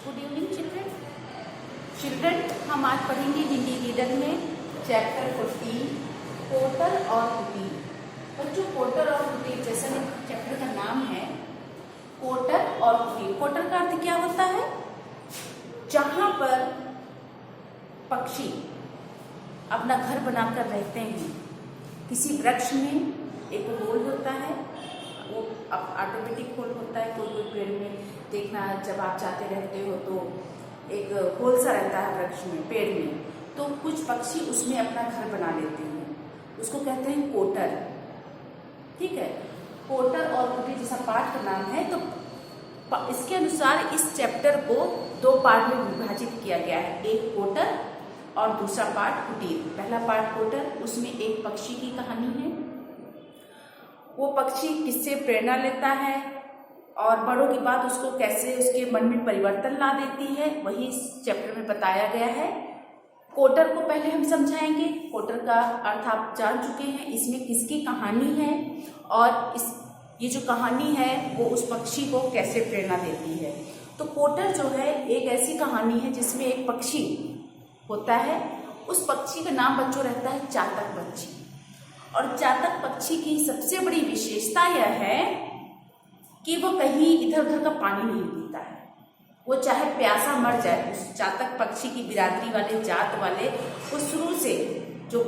Good evening children. हम आज पढ़ेंगे हिंदी रीडर में चैप्टर 14 पोटर और कुटीर। बच्चों, पोटर और कुटीर जैसा चैप्टर का नाम है पोटर और कुटीर। पोटर का अर्थ क्या होता है? जहां पर पक्षी अपना घर बनाकर रहते हैं। किसी वृक्ष में एक होल होता है, वो ऑटोमेटिक होल होता है। कोई कोई पेड़ में देखना, जब आप जाते रहते हो तो एक होल सा रहता है वृक्ष में, पेड़ में, तो कुछ पक्षी उसमें अपना घर बना लेते हैं, उसको कहते हैं पोटर। ठीक है, पोटर और कुटीर जैसा पाठ का नाम है। तो इसके अनुसार इस चैप्टर को दो पार्ट में विभाजित किया गया है, एक पोटर और दूसरा पार्ट कुटीर। पहला पार्ट पोटर, उसमें एक पक्षी की कहानी है। वो पक्षी किससे प्रेरणा लेता है और बड़ों की बात उसको कैसे उसके मन में परिवर्तन ला देती है, वही इस चैप्टर में बताया गया है। कोटर को पहले हम समझाएंगे। कोटर का अर्थ आप जान चुके हैं, इसमें किसकी कहानी है और ये जो कहानी है वो उस पक्षी को कैसे प्रेरणा देती है। तो कोटर जो है एक ऐसी कहानी है जिसमें एक पक्षी होता है, उस पक्षी का नाम बच्चों रहता है चातक पक्षी। और चातक पक्षी की सबसे बड़ी विशेषता यह है कि वो कहीं इधर उधर का पानी नहीं पीता है। वो चाहे प्यासा मर जाए, उस चातक पक्षी की बिरादरी वाले, जात वाले, वो शुरू से जो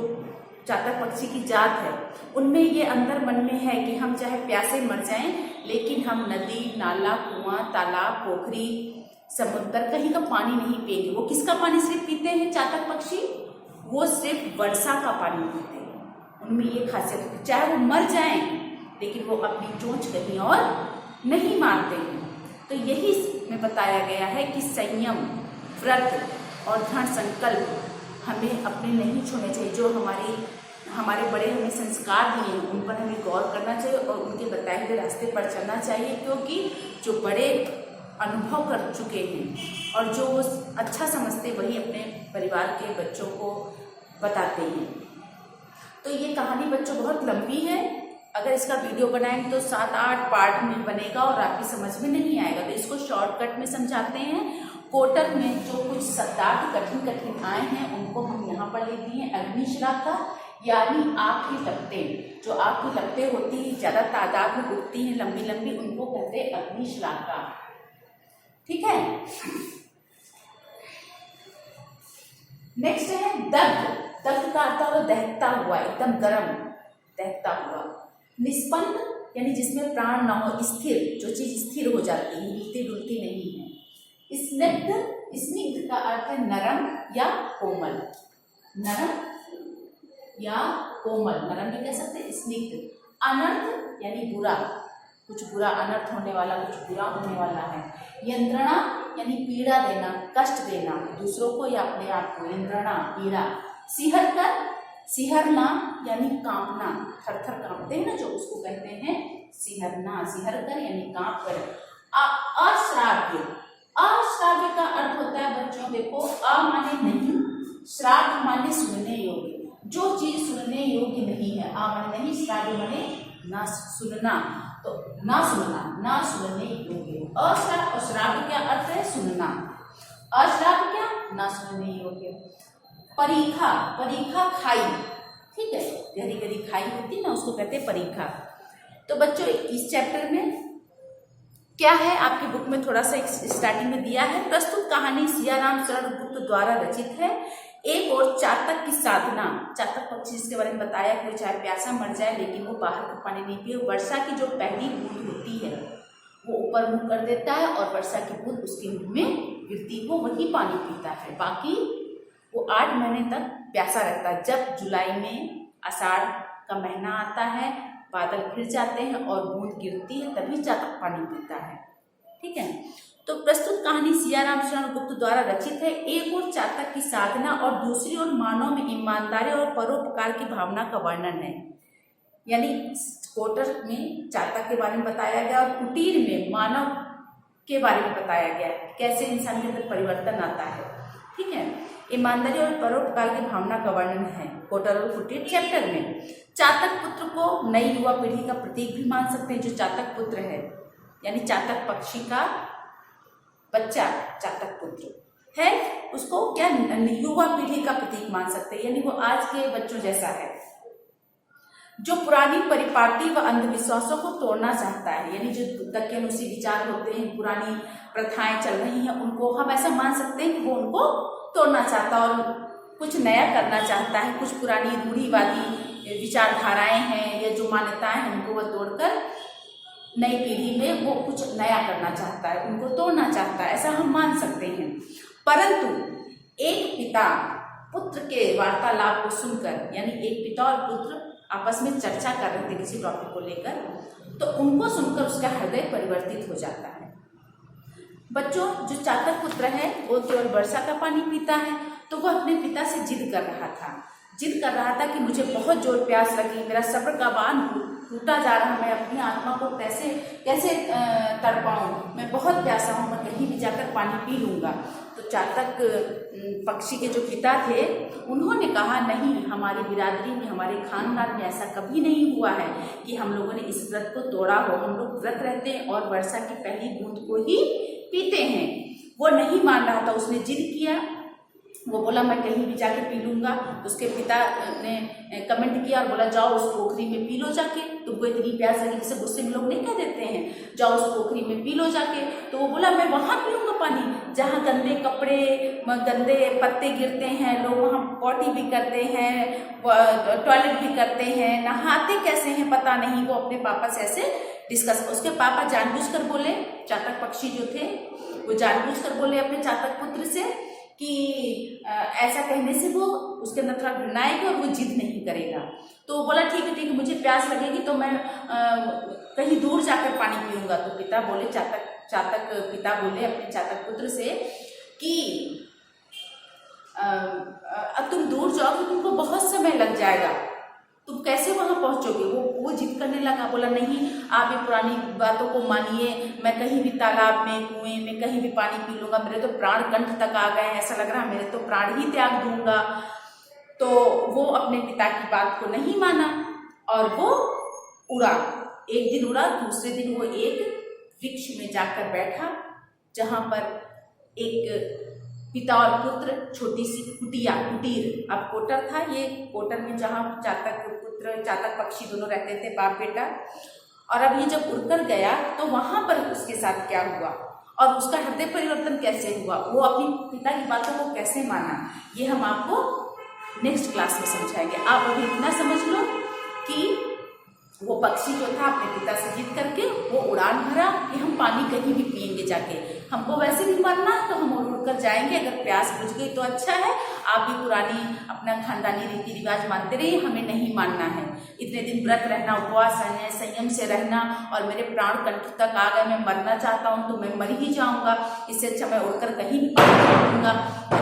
चातक पक्षी की जात है उनमें ये अंदर मन में है कि हम चाहे प्यासे मर जाएं, लेकिन हम नदी, नाला, कुआं, तालाब, पोखरी, समुद्र कहीं का पानी नहीं पिएंगे। वो किसका पानी सिर्फ पीते हैं चातक पक्षी? वो सिर्फ वर्षा का पानी पीते हैं। उनमें ये खासियत है, चाहे वो मर जाएं लेकिन वो अपनी चोंच कहीं और नहीं मारते हैं। तो यही में बताया गया है कि संयम, व्रत और दृढ़ संकल्प हमें अपने नहीं छोड़ने चाहिए। जो हमारे बड़े हमें संस्कार दिए हैं उन पर हमें गौर करना चाहिए और उनके बताए हुए रास्ते पर चलना चाहिए, क्योंकि जो बड़े अनुभव कर चुके हैं और जो वो अच्छा समझते वही अपने परिवार के बच्चों को बताते हैं। तो ये कहानी बच्चों बहुत लंबी है, अगर इसका वीडियो बनाएंगे तो 7-8 पार्ट में बनेगा और आपकी समझ में नहीं आएगा। तो इसको शॉर्टकट में समझाते हैं। कोटर में जो कुछ शब्दार्थ कठिन आए हैं उनको हम यहाँ पर ले दिए। अग्निश्राका यानी आग की लपटें, जो आग की लपटें होती है ज्यादा तादाद में उठती हैं, लंबी लंबी, उनको कहते हैं अग्निश्राका। ठीक है। नेक्स्ट है दग्ध। दग्ध का अर्थ होगा दहकता हुआ, एकदम गर्म, दहकता हुआ। निष्पन्द यानी जिसमें प्राण ना हो, स्थिर, जो चीज स्थिर हो जाती है, हिलती डुलती नहीं है। स्निग्ध, स्निग्ध का अर्थ है नरम या कोमल। नरम या कोमल, नरम भी कह सकते हैं, स्निग्ध। अनर्थ यानी बुरा, कुछ बुरा, अनर्थ होने वाला, कुछ बुरा होने वाला है। यंत्रणा यानी पीड़ा देना, कष्ट देना दूसरों को या अपने आप को, यंत्रणा, पीड़ा। सिहर कर, सिहरना यानी कांपना, थर थर कांपते हैं ना जो, उसको कहते हैं सिहरना। सिहर कर यानी कांप कर। अश्राव्य, अश्राव्य का अर्थ होता है बच्चों, देखो, अ माने नहीं, श्राव्य माने सुनने योग्य, जो चीज सुनने योग्य नहीं है। आ माने नहीं, श्राव्य माने ना सुनना, तो ना सुनना, ना सुनने योग्य। अश्राव्य, और श्राव्य क्या अर्थ है? सुनना। अश्राव्य क्या? ना सुनने योग्य। परीखा, परीखा खाई, ठीक है, गहरी गहरी खाई होती है ना, उसको कहते हैं परीखा। तो बच्चों इस चैप्टर में क्या है, आपकी बुक में थोड़ा सा स्टार्टिंग में दिया है। प्रस्तुत कहानी सियाराम शरण गुप्त द्वारा रचित है। एक और चातक की साधना, चातक पक्षी जिसके बारे में बताया कि चाहे प्यासा मर जाए लेकिन वो बाहर का पानी नहीं पिए। वर्षा की जो पहली बूंद होती है वो ऊपर मुंह कर देता है और वर्षा की बूंद उसके मुंह में गिरती, वो वही पानी पीता है, बाकी वो 8 महीने तक प्यासा रहता है। जब जुलाई में आषाढ़ का महीना आता है, बादल घिर जाते हैं और बूंद गिरती है, तभी चातक पानी पीता है। ठीक है। तो प्रस्तुत कहानी सियाराम शरण गुप्त द्वारा रचित है। एक और चातक की साधना और दूसरी ओर मानव में ईमानदारी और परोपकार की भावना का वर्णन है। यानी कोटर में चातक के बारे में बताया गया और कुटीर में मानव के बारे में बताया गया, कैसे इंसान के अंदर परिवर्तन आता है। ठीक है। ईमानदारी और परोपकार की भावना का वर्णन है कोटर और कुटीर चैप्टर में। चातक पुत्र को नई युवा पीढ़ी का प्रतीक भी मान सकते हैं। जो चातक पुत्र है यानी चातक पक्षी का बच्चा चातक पुत्र है, उसको क्या युवा पीढ़ी का प्रतीक मान सकते हैं, यानी वो आज के बच्चों जैसा है, जो पुरानी परिपाटी व अंधविश्वासों को तोड़ना चाहता है। यानी जो दक्कनूसी विचार होते हैं, पुरानी प्रथाएं चल रही हैं, उनको हम ऐसा मान सकते हैं कि वो उनको तोड़ना चाहता है और कुछ नया करना चाहता है। कुछ पुरानी रूढ़िवादी विचारधाराएं हैं या जो मान्यताएं हैं, उनको वह तोड़कर नई पीढ़ी में वो कुछ नया करना चाहता है, उनको तोड़ना चाहता है, ऐसा हम मान सकते हैं। परंतु एक पिता पुत्र के वार्तालाप को सुनकर, यानी एक पिता और पुत्र आपस में चर्चा कर रहे थे किसी टॉपिक को लेकर, तो उनको सुनकर उसका हृदय परिवर्तित हो जाता है। बच्चों, जो चातक पुत्र है वो केवल वर्षा का पानी पीता है, तो वह अपने पिता से जिद कर रहा था कि मुझे बहुत जोर प्यास लगी, मेरा सब्र का बांध टूटा जा रहा, मैं अपनी आत्मा को कैसे तड़पाऊं, मैं बहुत प्यासा हूं, मैं कहीं भी जाकर पानी पी लूंगा। तो चातक पक्षी के जो पिता थे उन्होंने कहा, नहीं, हमारी बिरादरी में, हमारे खानदान में ऐसा कभी नहीं हुआ है कि हम लोगों ने इस व्रत को तोड़ा हो। हम लोग व्रत रहते हैं और वर्षा की पहली बूंद को ही पीते हैं। वो नहीं मान रहा था, उसने जिद किया, वो बोला मैं कहीं भी जाके पी लूंगा। उसके पिता ने कमेंट किया और बोला जाओ उस पोखरी में पी लो जाके, तुमको इतनी प्यास लगी, जैसे गुस्से में लोग नहीं कह देते हैं जाओ उस पोखरी में पी लो जाके। तो वो बोला मैं वहां पीऊंगा पानी जहाँ गंदे कपड़े, गंदे पत्ते गिरते हैं, लोग वहाँ पॉटी भी करते हैं, टॉयलेट भी करते हैं, नहाते कैसे हैं पता नहीं। वो अपने पापा से ऐसे डिस्कस, उसके पापा जानबूझकर बोले, चातक पक्षी जो थे वो जानबूझकर बोले अपने चातक पुत्र से कि ऐसा कहने से वो उसके अंदर थोड़ा घृणा आएगी और वो जिद नहीं करेगा। तो वो बोला ठीक है, मुझे प्यास लगेगी तो मैं कहीं दूर जाकर पानी पीऊंगा। तो पिता बोले, चातक पिता बोले अपने चातक पुत्र से कि अब तुम दूर जाओगे, तुमको बहुत समय लग जाएगा, तुम कैसे वहां पहुंचोगे। वो जिद करने लगा, बोला नहीं, आप ये पुरानी बातों को मानिए, मैं कहीं भी तालाब में, कुएं में, कहीं भी पानी पी लूंगा, मेरे तो प्राण कंठ तक आ गए, ऐसा लग रहा है मेरे तो प्राण ही त्याग दूंगा। तो वो अपने पिता की बात को नहीं माना और वो उड़ा। एक दिन उड़ा, दूसरे दिन वो एक वृक्ष में जाकर बैठा जहां पर एक पिता और पुत्र छोटी सी कुटीर, अब कोटर था ये, कोटर में जहाँ चातक पक्षी दोनों रहते थे, बाप बेटा। और अब ये जब उड़कर गया तो वहां पर उसके साथ क्या हुआ और उसका हृदय परिवर्तन कैसे हुआ, वो अपनी पिता की बातों को कैसे माना, ये हम आपको नेक्स्ट क्लास में समझाएंगे। आप अभी इतना समझ लो कि वो पक्षी जो था अपने पिता से जिद करके वो उड़ान भरा कि हम पानी कहीं भी पिएंगे जाके, हमको वैसे भी मरना तो हम उड़कर जाएंगे, अगर प्यास बुझ गई तो अच्छा है, आप भी पुरानी अपना खानदानी रीति रिवाज मानते रहिए, हमें नहीं मानना है। इतने दिन व्रत रहना, उपवास रहना, संयम से रहना और मेरे प्राण कंठ तक आ गए, मैं मरना चाहता हूँ तो मैं मर ही जाऊंगा, इससे अच्छा मैं उड़कर कहीं भी पहुंचूंगा।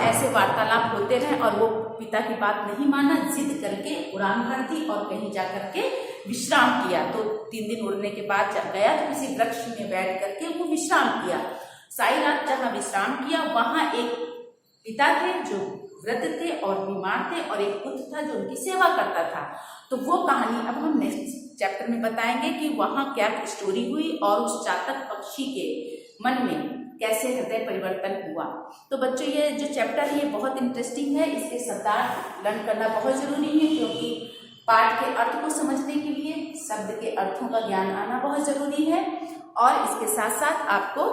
ऐसे वार्तालाप होते रहे और वो पिता की बात नहीं माना, जिद करके उड़ान भर दी और कहीं जा करके विश्राम किया। तो 3 दिन उड़ने के बाद जब गया तो किसी वृक्ष में बैठ करके वो विश्राम किया। सारी रात जहाँ विश्राम किया वहां एक पिता थे जो वृद्ध थे और बीमार थे और एक पुत्र था जो उनकी सेवा करता था। तो वो कहानी अब हम नेक्स्ट चैप्टर में बताएंगे कि वहां क्या स्टोरी हुई और उस चातक पक्षी के मन में कैसे हृदय परिवर्तन हुआ। तो बच्चों, ये जो चैप्टर है ये बहुत इंटरेस्टिंग है, इसके शब्दार्थ लर्न करना बहुत जरूरी है, क्योंकि पाठ के अर्थ को समझने के लिए शब्द के अर्थों का ज्ञान आना बहुत जरूरी है। और इसके साथ साथ आपको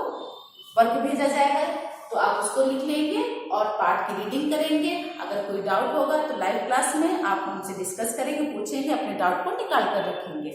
वर्क भेजा जाएगा तो आप उसको लिख लेंगे और पाठ की रीडिंग करेंगे। अगर कोई डाउट होगा तो लाइव क्लास में आप हमसे डिस्कस करेंगे, पूछेंगे, अपने डाउट को निकाल कर रखेंगे।